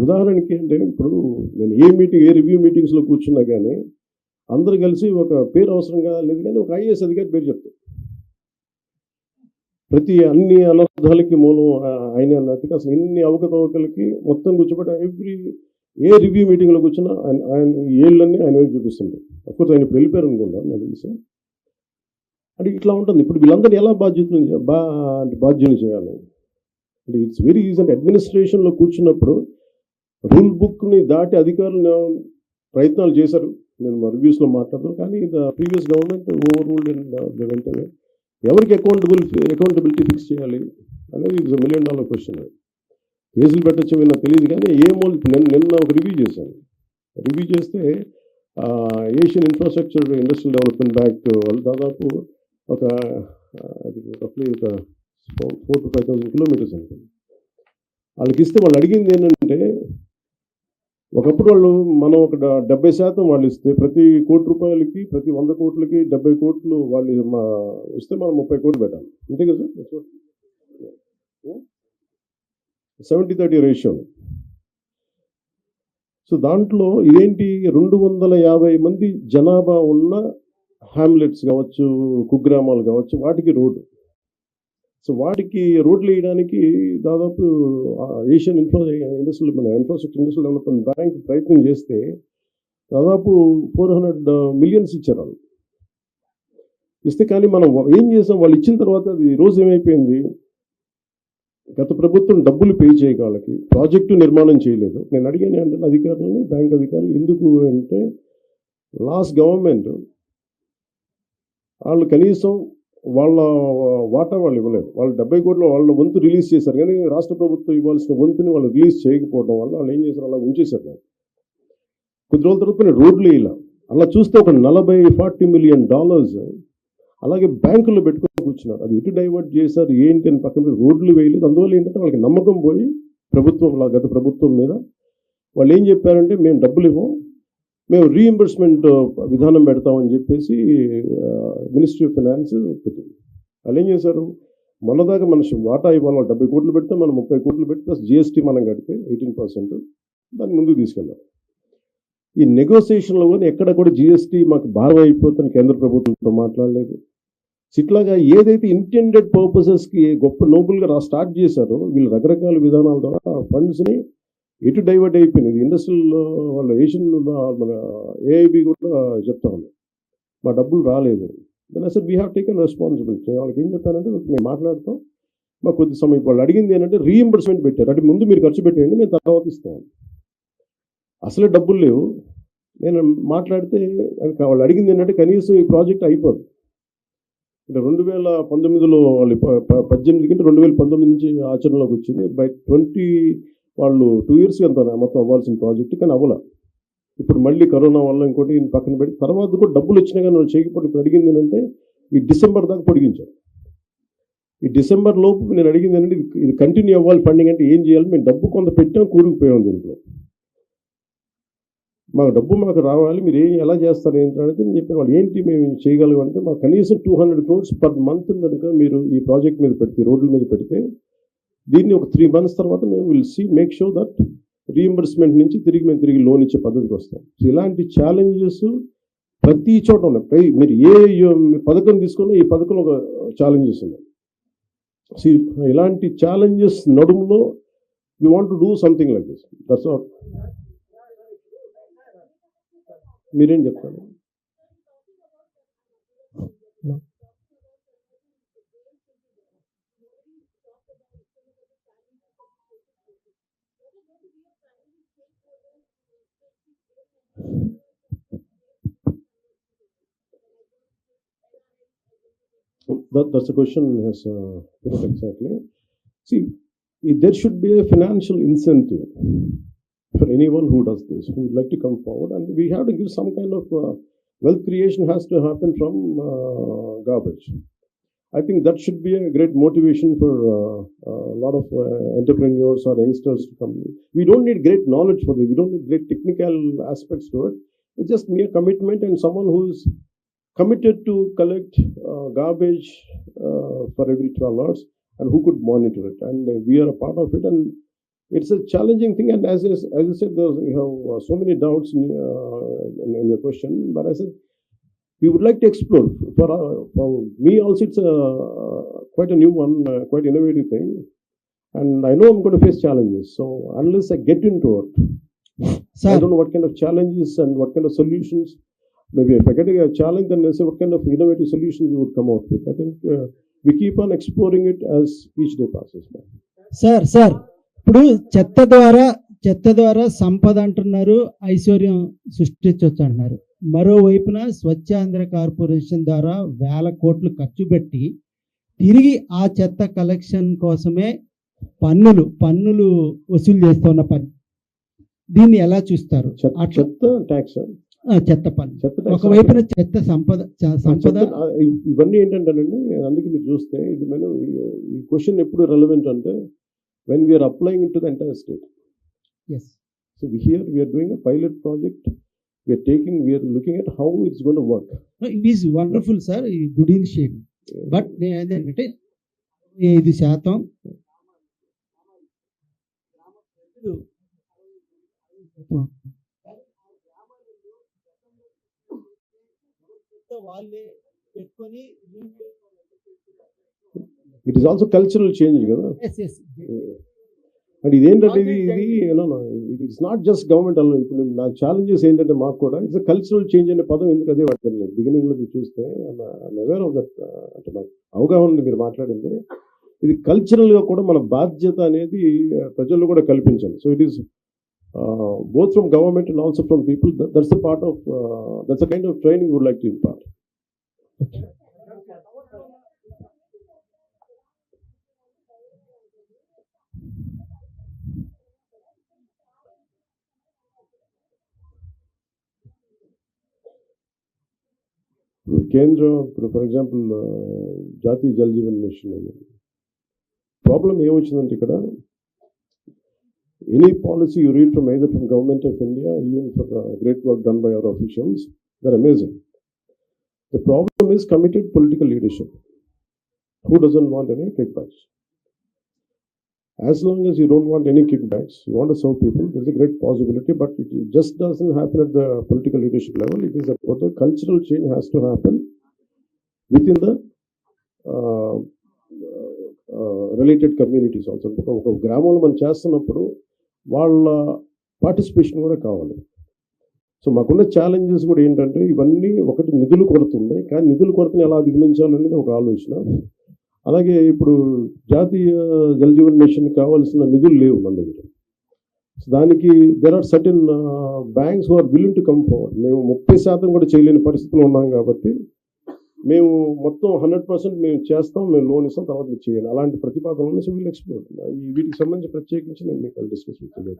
ఉదాహరణకి అంటే ఇప్పుడు నేను ఏ రివ్యూ మీటింగ్స్‌లో కూర్చున్నా గానీ, అందరూ కలిసి ఒక పేరు అవసరంగా లేదు గానీ, ఒక ఐఏఎస్ అధికారి పేరు చెప్తారు. అన్ని అనర్థాలకి మూలం ఆయనే అన్నట్టుగా అసలు ఇన్ని అవకతవకలకి మొత్తం కూర్చోబెట్టి ఏ రివ్యూ మీటింగ్‌లో కూర్చున్నా ఆయన ఏళ్ళన్నీ ఆయన వైపు చూపిస్తుంటారు. అఫ్‌కోర్స్ ఆయన ఇప్పుడు వెళ్ళిపోయారు అనుకుంటా నాకు తెలిసి. అంటే ఇట్లా ఉంటుంది. ఇప్పుడు వీళ్ళందరిని ఎలా బాధ్యుల్ని చేయాలి? అంటే ఇట్స్ వెరీ ఈజీ అంటే అడ్మినిస్ట్రేషన్‌లో కూర్చున్నప్పుడు రూల్ బుక్‌ని దాటి అధికారులు ప్రయత్నాలు చేశారు. నేను మా రివ్యూస్‌లో మాట్లాడుతాను. కానీ previous government over ruled and they went away. ఎవరికి అకౌంటబిలిటీ ఫిక్స్ చేయాలి అనేది ఇట్స్ $1 million క్వశ్చన్. కేసులు పెట్టొచ్చో నాకు తెలియదు కానీ నిన్న ఒక రివ్యూ చేశాను. రివ్యూ చేస్తే Asian infrastructure industrial development bank వాళ్ళు దాదాపు ఒక రఫ్లీ ఒక 4,000 to 5,000 కిలోమీటర్స్ అనుకుంది. వాళ్ళకి ఇస్తే వాళ్ళు అడిగింది ఏంటంటే, ఒకప్పుడు మనం ఒక 70% వాళ్ళు ఇస్తే ప్రతి ₹1,00,00,000కి ప్రతి 100 కోట్లకి 70 కోట్లు వాళ్ళు ఇస్తే మనం 30 కోట్లు పెట్టాలి. అంతే కదా? 70-30 రేషియో. సో దాంట్లో ఇదేంటి 250 మంది జనాభా ఉన్న హ్యామ్లెట్స్ కావచ్చు, కుగ్రామాలు కావచ్చు, వాటికి రోడ్డు. సో వాటికి రోడ్లు వేయడానికి దాదాపు Asian infrastructure industrial development bank ప్రయత్నం చేస్తే దాదాపు 400 million ఇచ్చారు వాళ్ళు. ఇస్తే కానీ మనం ఏం చేసాం, వాళ్ళు ఇచ్చిన తర్వాత అది రోజు ఏమైపోయింది, గత ప్రభుత్వం డబ్బులు పే చేయగలకి ప్రాజెక్టు నిర్మాణం చేయలేదు. నేను అడిగాను ఏంటంటే అధికారులని, బ్యాంక్ అధికారులు ఎందుకు అంటే లాస్ట్ గవర్నమెంట్ వాళ్ళు కనీసం వాళ్ళ వాటా వాళ్ళు ఇవ్వలేదు. వాళ్ళు 70 కోట్లు వాళ్ళ వంతు రిలీజ్ చేశారు కానీ రాష్ట్ర ప్రభుత్వం ఇవ్వాల్సిన వంతుని వాళ్ళు రిలీజ్ చేయకపోవడం వల్ల వాళ్ళు ఏం చేశారు, అలా ఉంచేశారు. కొద్ది రోజుల తర్వాత నేను రోడ్లు వేయాల అలా చూస్తే ఒక $40-40 million అలాగే బ్యాంకుల్లో పెట్టుకొని కూర్చున్నారు. అది ఎటు డైవర్ట్ చేశారు ఏంటి అని పక్కన రోడ్లు వేయలేదు. అందువల్ల ఏంటంటే వాళ్ళకి నమ్మకం పోయి గత ప్రభుత్వం మీద వాళ్ళు ఏం చెప్పారంటే మేము డబ్బులు ఇవ్వం, మేము రీఎంబర్స్మెంట్ విధానం పెడతామని చెప్పేసి మినిస్ట్రీ ఆఫ్ ఫైనాన్స్ పెట్టింది. వాళ్ళు ఏం చేశారు, మొన్నదాకా మన వాటా ఇవ్వాలి 70 కోట్లు పెడితే మనం 30 కోట్లు పెట్టి ప్లస్ జిఎస్టీ మనం కడితే 18% దాన్ని ముందుకు తీసుకెళ్ళాం. ఈ నెగోసియేషన్లో కానీ ఎక్కడ కూడా జిఎస్టీ మాకు భారం అయిపోతుంది కేంద్ర ప్రభుత్వంతో మాట్లాడలేదు. ఇట్లాగా ఏదైతే ఇంటెండెడ్ పర్పసెస్కి గొప్ప నోబుల్గా స్టార్ట్ చేశారో వీళ్ళు రకరకాల విధానాల ద్వారా ఫండ్స్ని ఎటు డైవర్ట్ అయిపోయింది. ఇండస్ట్రియల్ వాళ్ళ ఏషియన్ మన ఏఐబి కూడా చెప్తా ఉంది మా డబ్బులు రాలేదు. దెన్ అసలు వీ హ్యావ్ టేకెన్ రెస్పాన్సిబిలిటీ. వాళ్ళకి ఏం చెప్పానంటే మేము మాట్లాడతాం, మాకు కొద్ది సమయం వాళ్ళు అడిగింది ఏంటంటే రీఎంబర్స్మెంట్ పెట్టారు. అంటే ముందు మీరు ఖర్చు పెట్టేయండి, మేము తర్వాత ఇస్తాం. అసలే డబ్బులు లేవు. నేను మాట్లాడితే వాళ్ళు అడిగింది ఏంటంటే కనీసం ఈ ప్రాజెక్ట్ అయిపోదు. అంటే 2019లో వాళ్ళు 18 కంటే 2019 నుంచి ఆచరణలోకి వచ్చింది. బై 20 వాళ్ళు 2 years అంత మొత్తం అవ్వాల్సిన ప్రాజెక్ట్ కానీ అవ్వాల. ఇప్పుడు మళ్ళీ కరోనా వల్ల ఇంకోటి పక్కన పెట్టి తర్వాత కూడా డబ్బులు వచ్చినా కానీ వాళ్ళు చేయకపోతే ఇప్పుడు అడిగింది ఏంటంటే ఈ డిసెంబర్ దాకా పొడిగించారు. ఈ డిసెంబర్ లోపు నేను అడిగింది ఏంటంటే ఇది కంటిన్యూ అవ్వాలి ఫండింగ్ అంటే ఏం చేయాలి, మేము డబ్బు కొంత పెట్టాం కూరుకుపోయాం దీంట్లో, మాకు రావాలి, మీరు ఎలా చేస్తారు ఏంటంటే నేను చెప్పిన వాళ్ళు ఏంటి మేము చేయగలం అంటే మాకు కనీసం 200 crores పర్ మంత్ కనుక మీరు ఈ ప్రాజెక్ట్ మీద పెడితే రోడ్ల మీద పెడితే దీన్ని ఒక 3 months తర్వాత మేము మేక్ షూర్ దట్ రీఎంబర్స్మెంట్ నుంచి మేము తిరిగి లోన్ ఇచ్చే పద్ధతికి వస్తాం. సో ఇలాంటి ఛాలెంజెస్ ప్రతి చోట ఉన్నాయి. మీరు పథకం తీసుకున్నా ఈ పథకంలో ఒక ఛాలెంజెస్ ఉన్నాయి. సో ఇలాంటి ఛాలెంజెస్ నడుములో we want to do something like this. That's all. మీరేం చెప్తారు? That's the question. Has exactly. See, there should be a financial incentive for anyone who does this, who would like to come forward, and we have to give some kind of wealth creation has to happen from garbage. I think that should be a great motivation for a lot of entrepreneurs or youngsters to come. We don't need great knowledge for it. We don't need great technical aspects to it. It's just mere commitment and someone who is committed to collect garbage for every 12 hours and who could monitor it. And we are a part of it. And it's a challenging thing, and as you said, you have so many doubts in your question, but I said we would like to explore. For me also, it's quite a new one, quite innovative thing, and I know I'm going to face challenges. So unless I get into it, I sir don't know what kind of challenges and what kind of solutions. Maybe if I get a challenge, then I say what kind of innovative solution we would come out with. I think we keep on exploring it as each day passes by. Sir ఇప్పుడు చెత్త ద్వారా సంపద అంటున్నారు, ఐశ్వర్యం సృష్టించవచ్చు అంటున్నారు. మరోవైపున Swachhandhra corporation ద్వారా వేల కోట్లు ఖర్చు పెట్టి తిరిగి ఆ చెత్త కలెక్షన్ కోసమే పన్నులు వసూలు చేస్తున్న పని. దీన్ని ఎలా చూస్తారు? చెత్త ట్యాక్స్, చెత్త పన్ను ఒకవైపున చెత్త సంపద ఇవన్నీ ఏంటంటేనండి, అందుకే మీరు చూస్తే ఇది మనం ఈ క్వశ్చన్ ఎప్పుడు రెలవెంట్ అంటే when we are applying it to the entire state. Yes. So here we are doing a pilot project. We are looking at how it's going to work. No, it is wonderful, sir. Good initiative. But ఏంటంటే 5% వాళ్ళే పెట్టుకొని it is also cultural change కదా. yes and ఇదేంటంటే ఇది it's not just government అలా. ఇప్పుడు నా challenges ఏంటంటే మాకు కూడా ఇట్స్ కల్చరల్ చేంజ్ అనే పదం ఎందుకు అదే వాడతాను. బిగినింగ్ లో మీరు చూస్తే అవేర్ ఆఫ్ దట్, అంటే నాకు అవగాహన ఉంది మీరు మాట్లాడింది. ఇది కల్చరల్ గా కూడా మన బాధ్యత అనేది ప్రజల్లో కూడా కల్పించాలి. So it is both from government and also from people. That's a part of that's a kind of training we would like to impart. కేంద్ర ఇప్పుడు ఫర్ ఎగ్జాంపుల్ జాతీయ జల్ జీవన్ మిషన్ ప్రాబ్లం ఏమొచ్చిందంటే ఇక్కడ any policy you read from either from government of India, even for the great work done by our officials, they're amazing. The problem is committed political leadership. Who doesn't want any kickbacks? As long as you don't want any kickbacks, you want to serve people, there's a great possibility, but it just doesn't happen at the political leadership level. It is about the cultural change has to happen within the related communities also. ఒక గ్రామంలో మనం చేస్తున్నప్పుడు వాళ్ళ participation కూడా కావాలి. So మాకున్న challenges కూడా ఏంటంటే ఇవన్నీ ఒకటి నిధులు కొరత ఉంది, కానీ నిధుల కొరతని ఎలా అధిగమించాలనేది ఒక ఆలోచన. అలాగే ఇప్పుడు జాతీయ జల్ జీవన్ మిషన్ కావాల్సిన నిధులు లేవు మన దగ్గర. సో దానికి there are certain banks who are willing to come forward. మేము 30% కూడా చేయలేని పరిస్థితిలో ఉన్నాం కాబట్టి మేము మొత్తం 100% మేము చేస్తాం, మేము లోన్ ఇస్తాం, తర్వాత మీరు చేయండి అలాంటి ప్రతిపాదనలు వీళ్ళు ఎక్స్ప్లోర్. వీటికి సంబంధించి ప్రత్యేకించి నేను మీకు డిస్కస్ చేస్తాను.